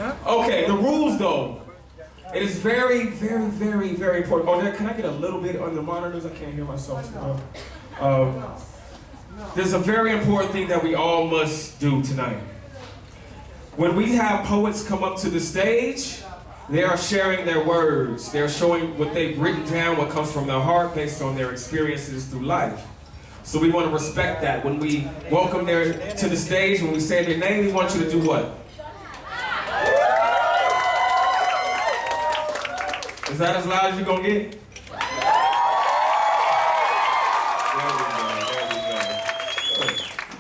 Okay, the rules though. It is very, very, very, very important. Oh, can I get a little bit on the monitors? I can't hear myself too well. There's a very important thing that we all must do tonight. When we have poets come up to the stage, they are sharing their words. They're showing what they've written down, what comes from their heart based on their experiences through life. So we want to respect that. When we welcome them to the stage, when we say their name, we want you to do what? Is that as loud as you're going to get? There we go.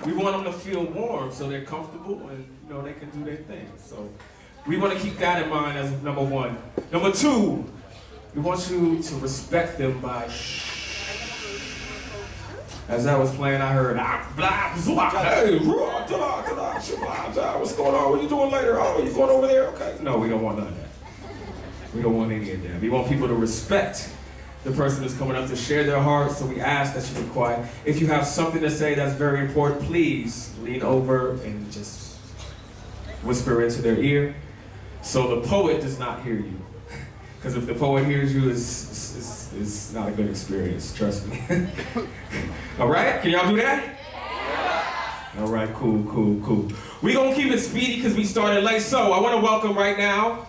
We want them to feel warm so they're comfortable and they can do their thing. So we want to keep that in mind as number one. Number two, we want you to respect them by as I was playing, I heard, hey, what's going on? What are you doing later? Oh, you going over there? Okay. No, we don't want none of that. We don't want any of that. We want people to respect the person who's coming up to share their heart, so we ask that you be quiet. If you have something to say that's very important, please lean over and just whisper into their ear so the poet does not hear you. Because if the poet hears you, it's not a good experience, trust me. All right, can y'all do that? Yeah. All right, cool. We're gonna keep it speedy because we started late, so I want to welcome right now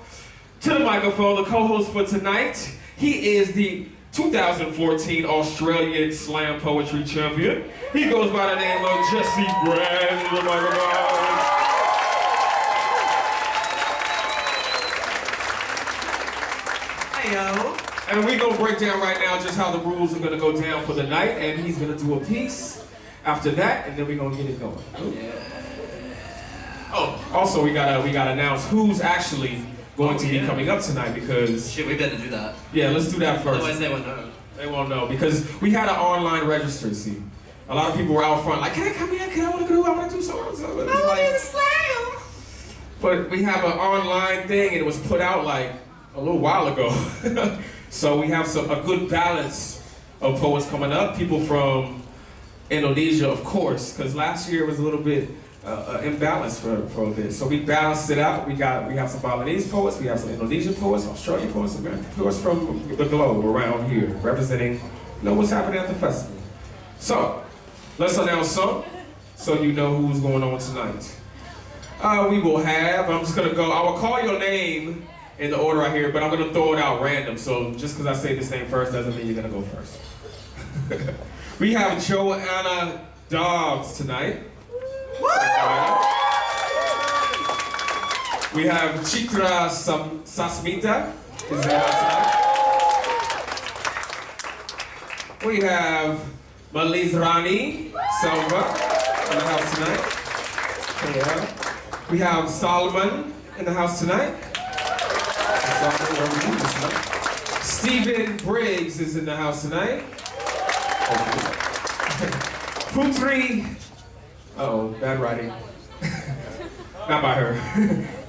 to the microphone the co-host for tonight. He is the 2014 Australian Slam Poetry Champion. He goes by the name of Jesse Brand. The microphone. Heyo. And we're going to break down right now just how the rules are going to go down for the night, and he's going to do a piece after that, and then we're going to get it going. Yeah. Oh, also we gotta announce who's actually going to be coming up tonight, because... Shit, we better do that. Yeah, let's do that first. Otherwise they won't know. They won't know, because we had an online register, see. A lot of people were out front, like, can I come in? I want to do so. I want to do the slam. But we have an online thing, and it was put out like a little while ago. So we have a good balance of poets coming up. People from Indonesia, of course, because last year was a little bit imbalanced for a bit. So we balanced it out. We have some Balinese poets, we have some Indonesian poets, Australian poets, and poets from the globe around here, representing what's happening at the festival. So let's announce some, so you know who's going on tonight. We will have, I will call your name in the order I hear, but I'm going to throw it out random, so just because I say this name first doesn't mean you're going to go first. We have Joanna Dobbs tonight. We have Chitra Sasmita is in the house tonight. We have Maliz Rani Selva in the house tonight. Yeah. We have Solomon in the house tonight. Stephen Briggs is in the house tonight. Putri, bad writing. Not by her.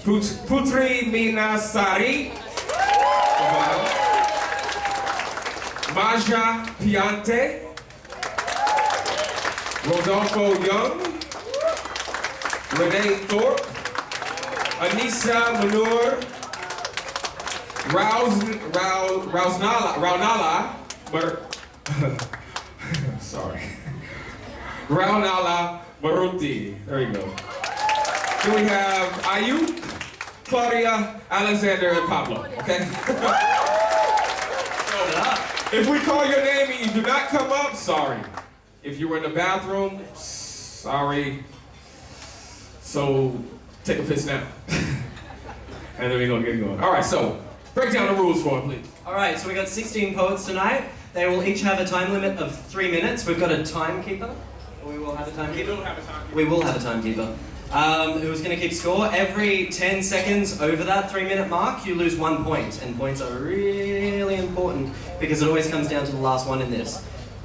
Putri Minasari. Maja Piante. Rodolfo Young. Renee Thorpe. Anissa Manur. Raunala Maruti. There you go. Then we have Ayu, Claudia, Alexander, and Pablo. Okay? So, if we call your name and you do not come up, sorry. If you were in the bathroom, sorry. So take a piss now. And then we're gonna get going. All right, so break down the rules for him, please. All right, so we got 16 poets tonight. They will each have a time limit of 3 minutes. We've got a timekeeper. We will have a timekeeper. We will have a timekeeper. Who's going to keep score. Every 10 seconds over that 3-minute mark, you lose 1 point. And points are really important because it always comes down to the last one in this.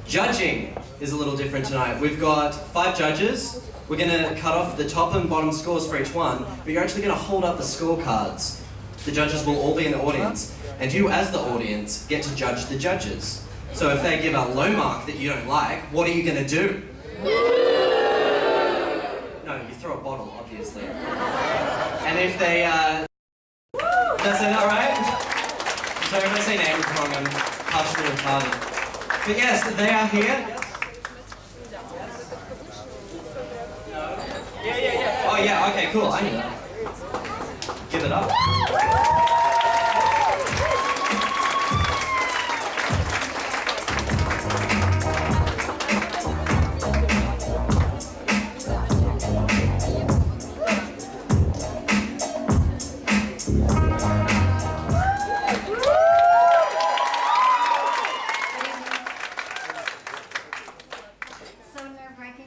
Judging is a little different tonight. We've got 5 judges. We're going to cut off the top and bottom scores for each one, but you're actually going to hold up the scorecards. The judges will all be in the audience, and you as the audience get to judge the judges. So if they give a low mark that you don't like, what are you going to do? No, you throw a bottle, obviously. And if they Did I say that right? Sorry if I say names wrong, I'm partially retarded. But yes, they are here. Yeah. Oh yeah, okay, cool, I knew that. Give it up.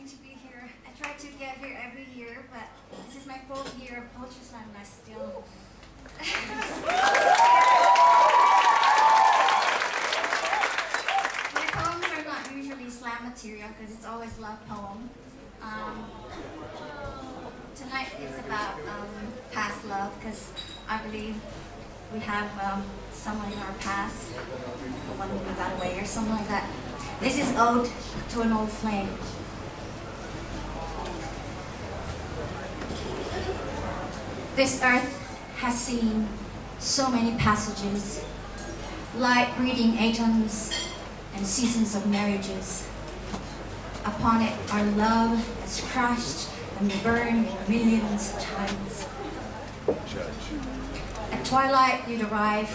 To be here. I try to get here every year, but this is my 4th year of Poetry Slam and I still... My poems are not usually slam material because it's always love poem. Tonight is about past love because I believe we have someone in our past, the one who got away or something like that. This is Ode to an Old Flame. This earth has seen so many passages, light breeding atoms and seasons of marriages. Upon it, our love has crashed and burned millions of times. At twilight, you'd arrive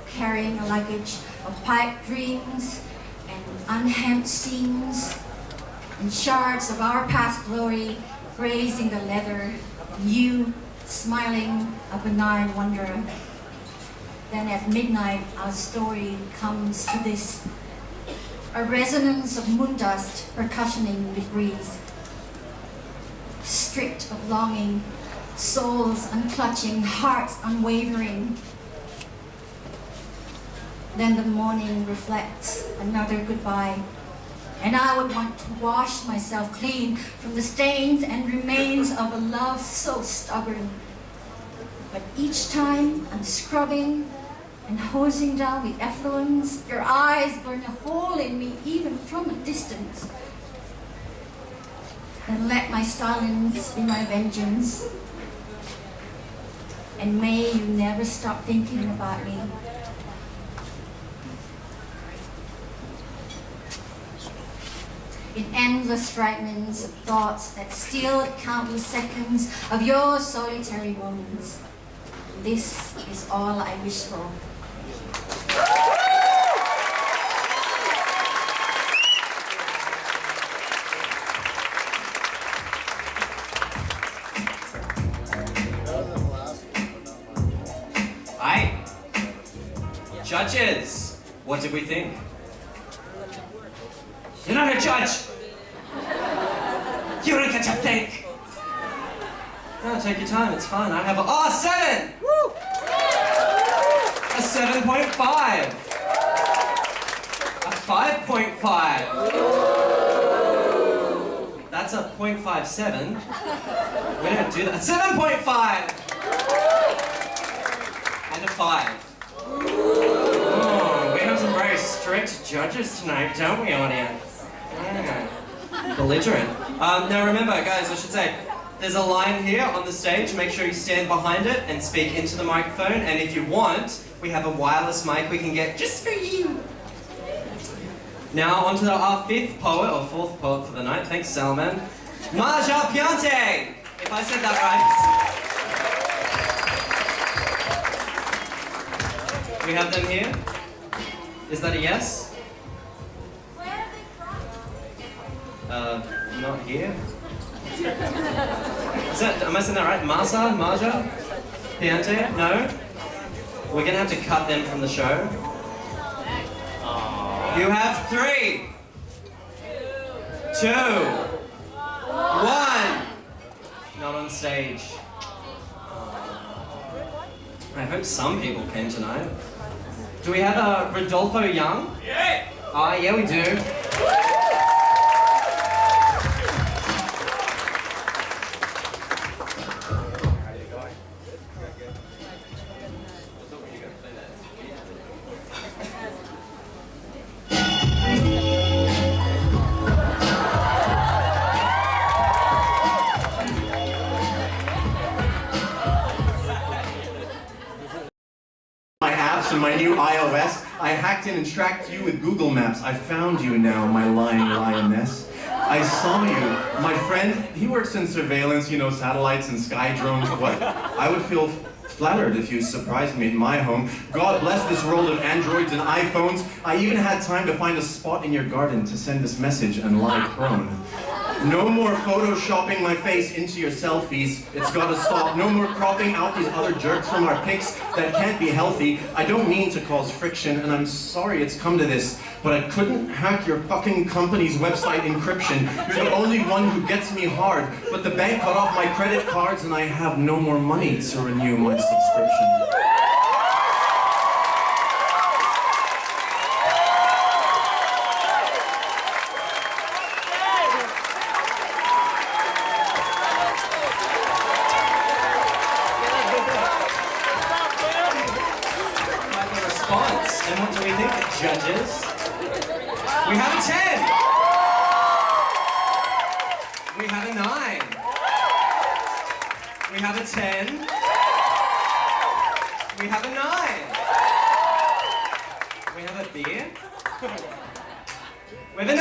carrying a luggage of pipe dreams and unhemmed seams and shards of our past glory grazing the leather, you smiling a benign wonder. Then at midnight our story comes to this, a resonance of moon dust percussioning the breeze. Stripped of longing, souls unclutching, hearts unwavering. Then the morning reflects another goodbye, and I would want to wash myself clean from the stains and remains of a love so stubborn. But each time I'm scrubbing and hosing down the effluents, your eyes burn a hole in me even from a distance. Then let my silence be my vengeance, and may you never stop thinking about me. In endless fragments of thoughts that steal countless seconds of your solitary moments. This is all I wish for. Hi. Judges, what did we think? You're not a judge! You don't get to think! No, take your time, it's fine. I have a 7! Woo! A 7.5! A 5.5! That's a 0.57. We don't do that. 7.5! And a 5. Oh, we have some very strict judges tonight, don't we, audience? Yeah. Belligerent. Now remember, guys, I should say, there's a line here on the stage. Make sure you stand behind it and speak into the microphone. And if you want, we have a wireless mic we can get just for you. Now, on to our 5th poet, or 4th poet for the night. Thanks, Salman. Marja Piante! If I said that right. We have them here. Is that a yes? Not here. Is that, am I saying that right? Marja? Piante? No? We're gonna have to cut them from the show. You have 3, 2, 1. Not on stage. I hope some people came tonight. Do we have a Rodolfo Young? Yeah! Yeah, we do. apps in my new iOS. I hacked in and tracked you with Google Maps. I found you now, my lying lioness. I saw you. My friend, he works in surveillance, you know, satellites and sky drones. What? I would feel flattered if you surprised me in my home. God bless this world of Androids and iPhones. I even had time to find a spot in your garden to send this message and lie prone. No more photoshopping my face into your selfies. It's gotta stop. No more cropping out these other jerks from our pics that can't be healthy. I don't mean to cause friction, and I'm sorry it's come to this, but I couldn't hack your fucking company's website encryption. You're the only one who gets me hard, but the bank cut off my credit cards and I have no more money to renew my subscription. And what do we think, judges? We have a 10. We have a 9. We have a 10. We have a 9. We have a beer. We have a 9.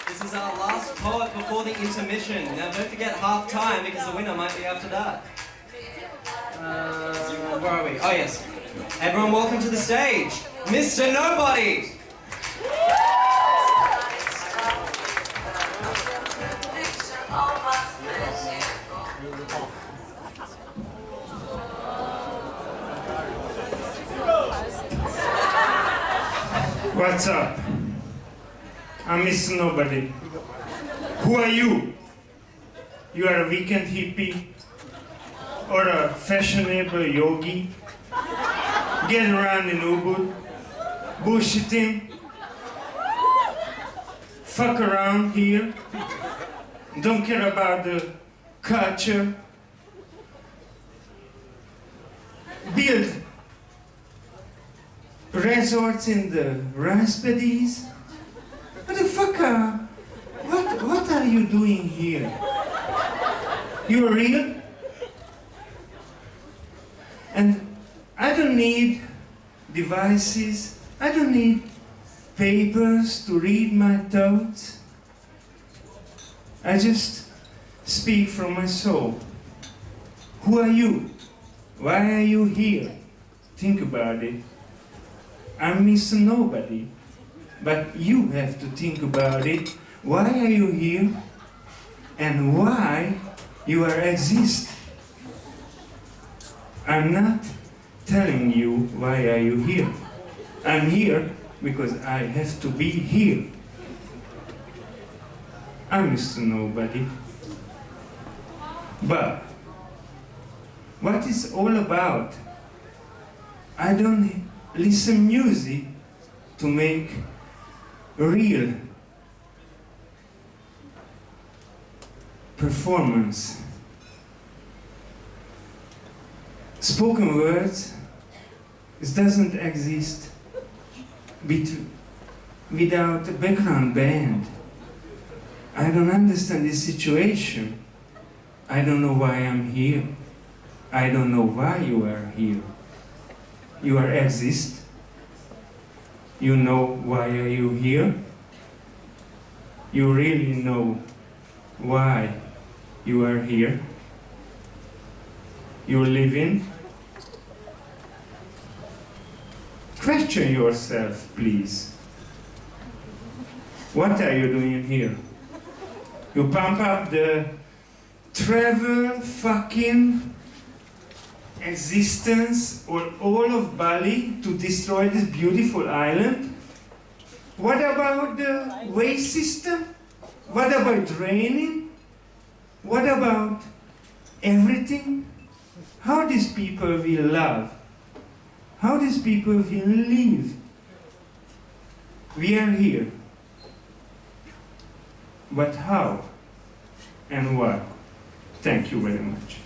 This is our last poet before the intermission. Now don't forget half time because the winner might be after that. Where are we? Oh yes. Everyone welcome to the stage, Mr. Nobody! What's up? I'm Mr. Nobody. Who are you? You are a weekend hippie? Or a fashionable yogi? Get around in ubud? Bullshitting? Fuck around here? Don't care about the culture? Build resorts in the rice paddies? Motherfucker, what are you doing here? You're real? And I don't need devices, I don't need papers to read my thoughts. I just speak from my soul. Who are you? Why are you here? Think about it. I'm Mr. Nobody, but you have to think about it. Why are you here? And why you are exist? I'm not telling you why are you here. I'm here because I have to be here. I'm Mr. Nobody. But what it's all about, I don't listen music to make real performance. Spoken words, it doesn't exist without a background band. I don't understand this situation. I don't know why I'm here. I don't know why you are here. You are exist. You know why are you here? You really know why you are here? You're living? Question yourself, please. What are you doing here? You pump up the travel fucking existence or all of Bali to destroy this beautiful island? What about the waste system? What about draining? What about everything? How these people will love? How these people will live? We are here. But how and why? Thank you very much.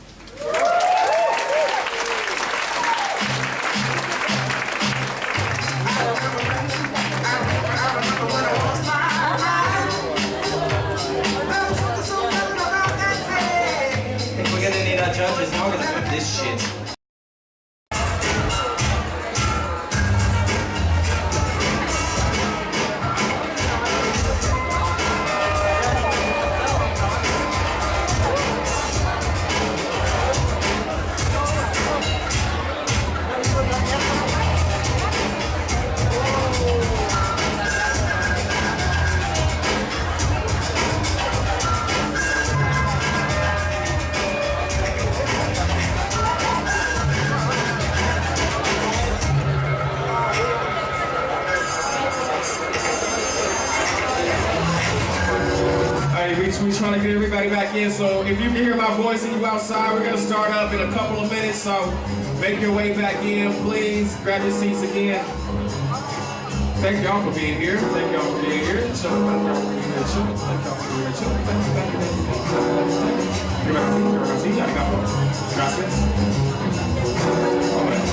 I think we're gonna need our judges now. We're gonna put this shit. everybody back in. So if you can hear my voice and you outside, we're gonna start up in a couple of minutes. So make your way back in, please. Grab your seats again. Thank y'all for being here. Thank y'all for being here. Thank y'all for being here. Thank y'all for being here. Thank you. Gracias. All right.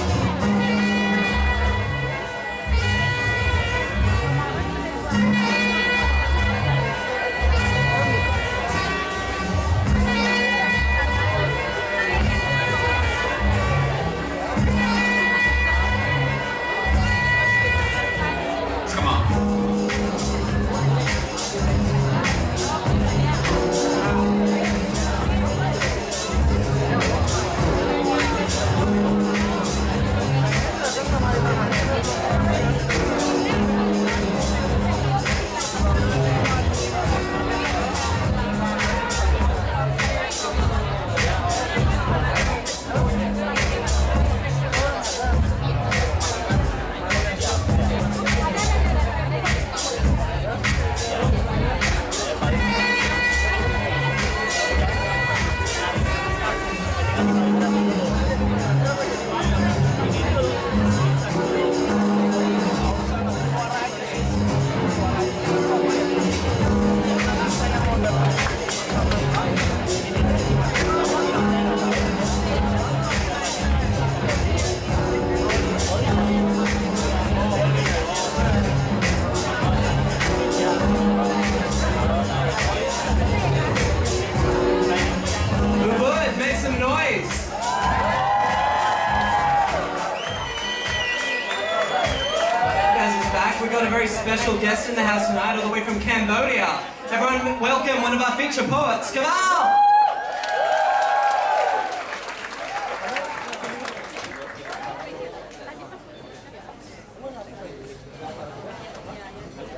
Ubud, make some noise. Guys is back. We've got a very special guest in the house tonight, all the way from Cambodia. Everyone, welcome one of our feature poets, Kamal.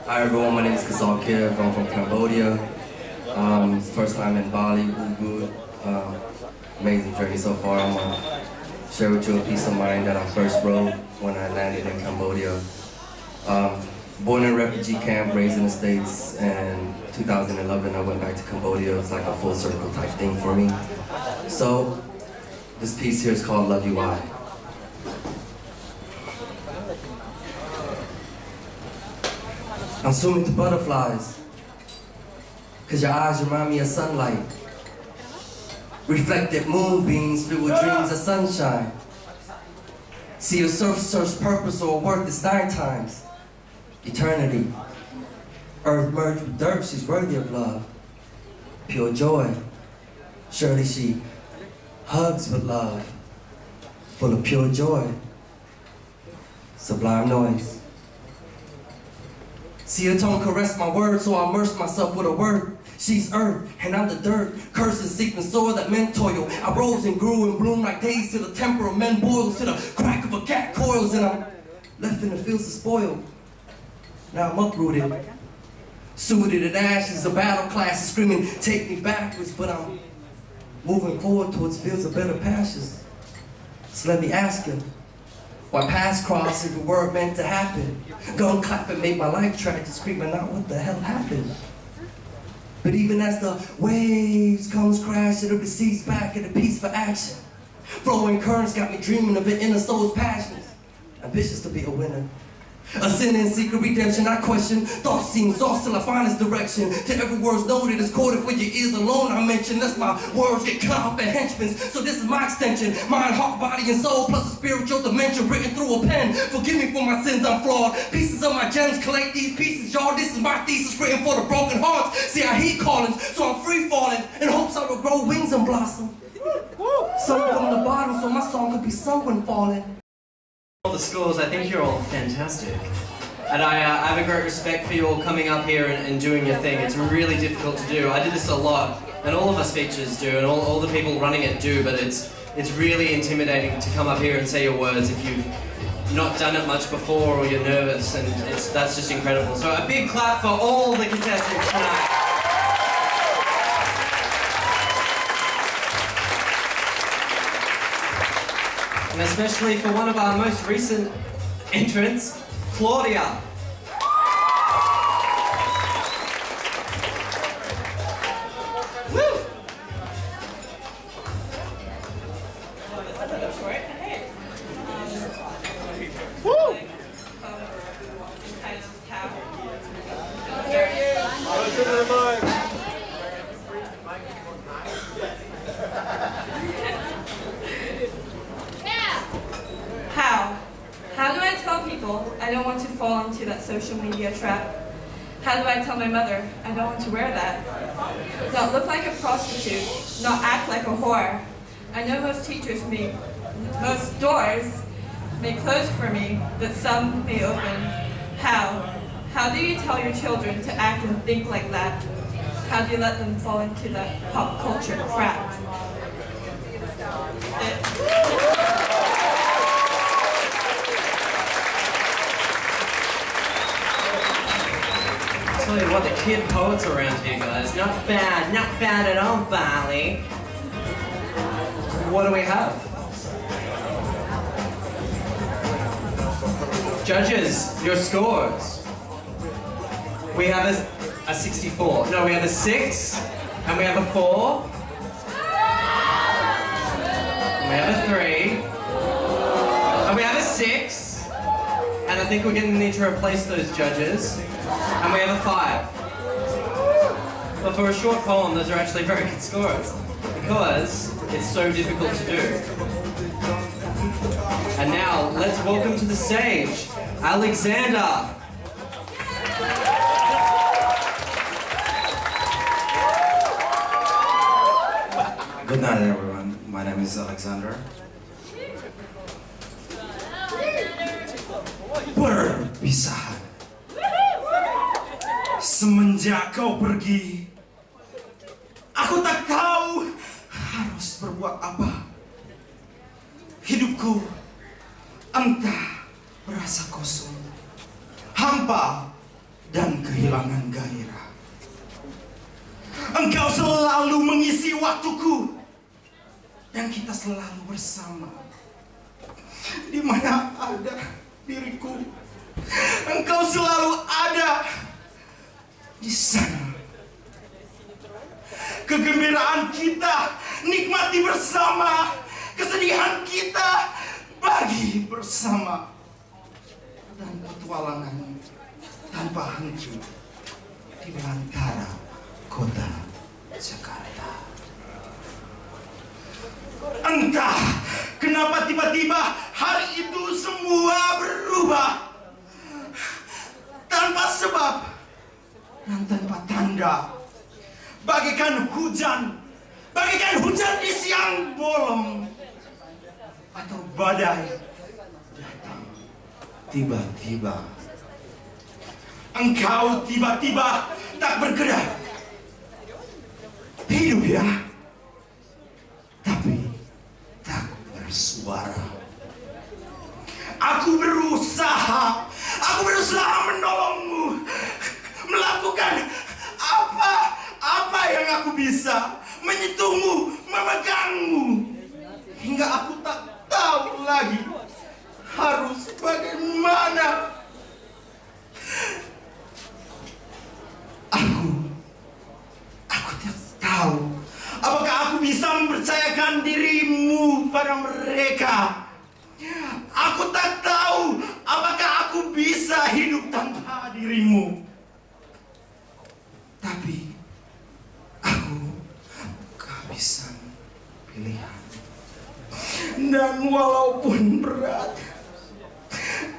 Hi everyone, my name is Kazal Kiev. I'm from Cambodia. First time in Bali, Ubud. Amazing journey so far. I'm gonna share with you a piece of mind that I first wrote when I landed in Cambodia. Born in a refugee camp, raised in the States, and 2011 I went back to Cambodia. It's like a full circle type thing for me. So this piece here is called Love You I. I'm swimming through butterflies, cause your eyes remind me of sunlight. Reflected moonbeams filled with dreams of sunshine. See your surface serves purpose or worth is 9 times. Eternity. Earth merged with dirt, she's worthy of love. Pure joy. Surely she hugs with love. Full of pure joy. Sublime noise. See her tongue caress my words, so I immerse myself with a word. She's earth, and I'm the dirt. Cursing, seeking soil that men toil. I rose and grew and bloomed like days till the temper of men boils, till the crack of a cat coils, and I'm left in the fields to spoil. Now I'm uprooted, suited in ashes, a battle class screaming, take me backwards, but I'm moving forward towards fields of better pastures. So let me ask you, why paths cross if it were meant to happen? Gun clapping made my life tragic, screaming out, what the hell happened? But even as the waves comes crashing, it recedes back into peace for action. Flowing currents got me dreaming of an inner soul's passions. Ambitious to be a winner. A sin and secret redemption, I question. Thoughts seem lost till I find its direction. To every word's noted, it's quoted for your ears alone. I mention, that's my words get cut off at henchmen. So this is my extension. Mind, heart, body, and soul, plus a spiritual dimension written through a pen. Forgive me for my sins, I'm flawed. Pieces of my gems, collect these pieces, y'all. This is my thesis written for the broken hearts. See, I heed callings, so I'm free falling. In hopes I will grow wings and blossom. Sung from the bottom, so my song could be sung when falling. All the scores, I think you're all fantastic. And I have a great respect for you all coming up here and doing your thing. It's really difficult to do. I did this a lot, and all of us features do, and all the people running it do, but it's really intimidating to come up here and say your words if you've not done it much before or you're nervous, and that's just incredible. So a big clap for all the contestants tonight. And especially for one of our most recent entrants, Claudia. Woo! I don't want to fall into that social media trap. How do I tell my mother I don't want to wear that? Not look like a prostitute, not act like a whore. I know most most doors may close for me, but some may open. How? How do you tell your children to act and think like that? How do you let them fall into that pop culture crap? Tell you what, the kid poets around here, guys, not bad at all, Bali. What do we have? Judges, your scores. We have a 64. No, we have a 6, and we have a 4. We have a 3, and we have a 6, and I think we're going to need to replace those judges, and we have a 5. But for a short poem, those are actually very good scores, because it's so difficult to do. And now, let's welcome to the stage, Alexander. Good night, everyone. My name is Alexander. Perpisahan. Semenjak kau pergi, aku tak tahu harus berbuat apa. Hidupku entah berasa kosong, hampa dan kehilangan gairah. Engkau selalu mengisi waktuku, dan kita selalu bersama. Di mana ada diriku, engkau selalu ada di sana. Kegembiraan kita nikmati bersama, kesedihan kita bagi bersama, dan petualangan tanpa henti di belantara kota Jakarta. Entah kenapa tiba-tiba hari itu semua berubah, tanpa sebab dan tanpa tanda, bagaikan hujan di siang bolong, atau badai datang tiba-tiba. Engkau tiba-tiba tak bergerak, hidup ya, tapi tak bersuara. Aku berusaha menolongmu, melakukan apa yang aku bisa, menyentuhmu, memegangmu, hingga aku tak tahu lagi harus bagaimana. Aku tak tahu apakah aku bisa mempercayakan dirimu pada mereka. Aku tak tahu apakah aku bisa hidup tanpa dirimu. Tapi aku kehabisan pilihan. Dan walaupun berat,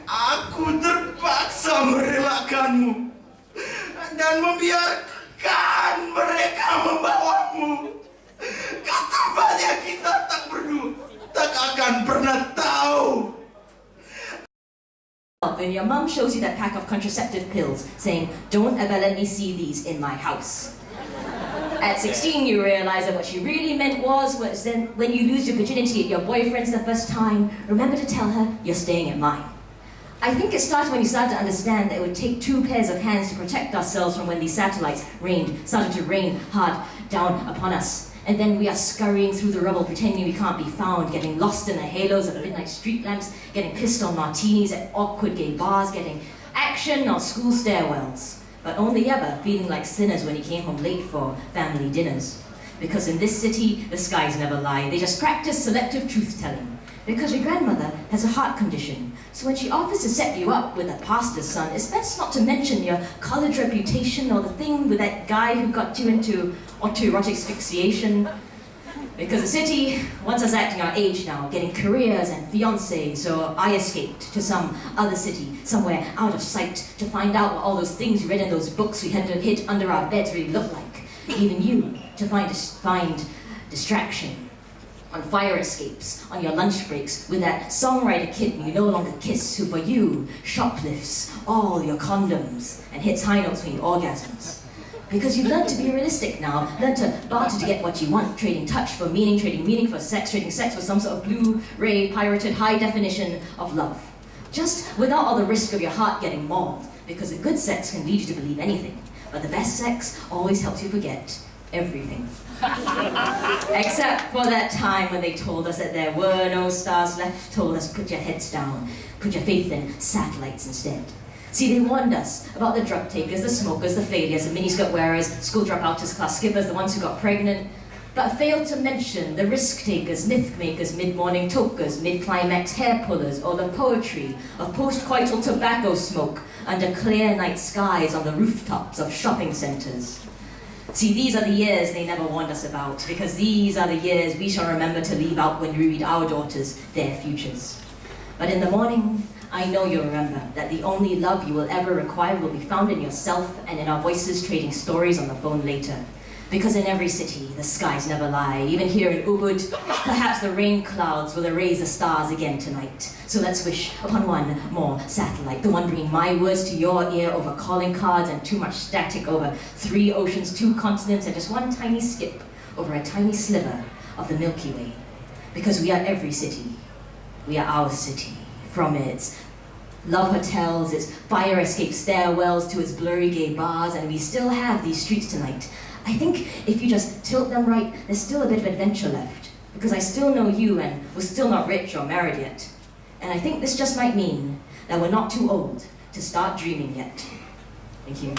aku terpaksa merelakanmu dan membiarkan mereka membawamu ke tempat yang kita tak akan pernah tahu. And your mum shows you that pack of contraceptive pills, saying, "Don't ever let me see these in my house." At 16, you realize that what she really meant was then when you lose your virginity at your boyfriend's the first time, remember to tell her you're staying at mine. I think it started when you started to understand that it would take 2 pairs of hands to protect ourselves from when these satellites started to rain hard down upon us. And then we are scurrying through the rubble, pretending we can't be found, getting lost in the halos of midnight street lamps, getting pissed on martinis at awkward gay bars, getting action on school stairwells, but only ever feeling like sinners when he came home late for family dinners. Because in this city, the skies never lie. They just practice selective truth-telling. Because your grandmother has a heart condition, so when she offers to set you up with a pastor's son, it's best not to mention your college reputation or the thing with that guy who got you into autoerotic asphyxiation. Because the city wants us acting our age now, getting careers and fiancés, so I escaped to some other city, somewhere out of sight, to find out what all those things we read in those books we had to hid under our beds really look like. Even you, to find distraction on fire escapes, on your lunch breaks, with that songwriter kitten you no longer kiss, who for you shoplifts all your condoms and hits high notes when you orgasms. Because you've learned to be realistic now, learned to barter to get what you want, trading touch for meaning, trading meaning for sex, trading sex for some sort of Blu-ray pirated high definition of love. Just without all the risk of your heart getting mauled, because the good sex can lead you to believe anything, but the best sex always helps you forget everything. Except for that time when they told us that there were no stars left, told us put your heads down, put your faith in satellites instead. See, they warned us about the drug takers, the smokers, the failures, the miniskirt wearers, school dropouts, class skippers, the ones who got pregnant, but failed to mention the risk takers, myth makers, mid-morning tokers, mid-climax hair pullers, or the poetry of post-coital tobacco smoke under clear night skies on the rooftops of shopping centres. See, these are the years they never warned us about, because these are the years we shall remember to leave out when we read our daughters their futures. But in the morning, I know you'll remember that the only love you will ever require will be found in yourself and in our voices trading stories on the phone later. Because in every city, the skies never lie. Even here in Ubud, perhaps the rain clouds will erase the stars again tonight. So let's wish upon one more satellite, the one bringing my words to your ear over calling cards and too much static over 3 oceans, 2 continents, and just one tiny skip over a tiny sliver of the Milky Way. Because we are every city. We are our city. From its love hotels, its fire escape stairwells to its blurry gay bars, and we still have these streets tonight. I think if you just tilt them right, there's still a bit of adventure left, because I still know you and we're still not rich or married yet. And I think this just might mean that we're not too old to start dreaming yet. Thank you.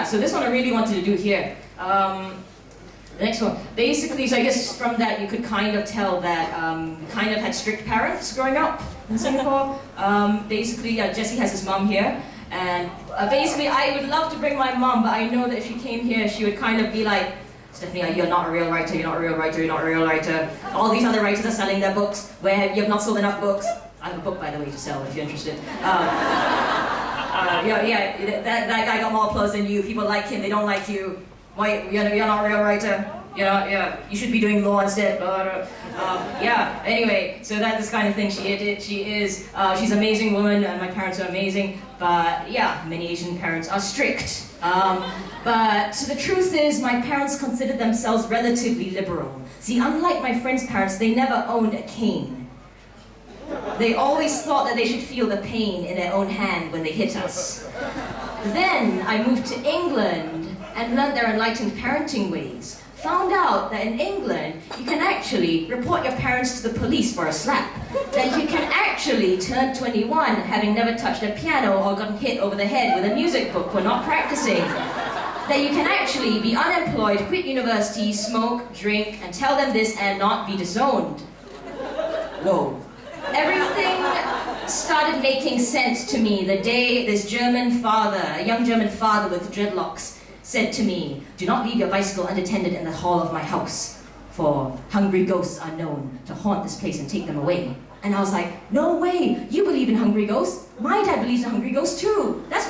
So this one I really wanted to do here. The next one. Basically, so I guess from that you could kind of tell that we kind of had strict parents growing up in Singapore. Basically, Jessie has his mom here. And basically, I would love to bring my mom, but I know that if she came here, she would kind of be like, Stephanie, you're not a real writer, you're not a real writer, you're not a real writer. All these other writers are selling their books, where you have not sold enough books. I have a book, by the way, to sell if you're interested. That guy got more applause than you. People like him, they don't like you. Why, you're not a real writer. You should be doing law instead. Anyway, so that's this kind of thing she did. She's an amazing woman, and my parents are amazing. But yeah, many Asian parents are strict. But the truth is, my parents considered themselves relatively liberal. See, unlike my friends' parents, they never owned a cane. They always thought that they should feel the pain in their own hand when they hit us. Then I moved to England and learned their enlightened parenting ways. Found out that in England, you can actually report your parents to the police for a slap. That you can actually turn 21 having never touched a piano or gotten hit over the head with a music book for not practicing. That you can actually be unemployed, quit university, smoke, drink, and tell them this and not be disowned. Whoa. Everything started making sense to me the day this German father, a young German father with dreadlocks, said to me, "Do not leave your bicycle unattended in the hall of my house, for hungry ghosts are known to haunt this place and take them away." And I was like, no way, you believe in hungry ghosts? My dad believes in hungry ghosts too. That's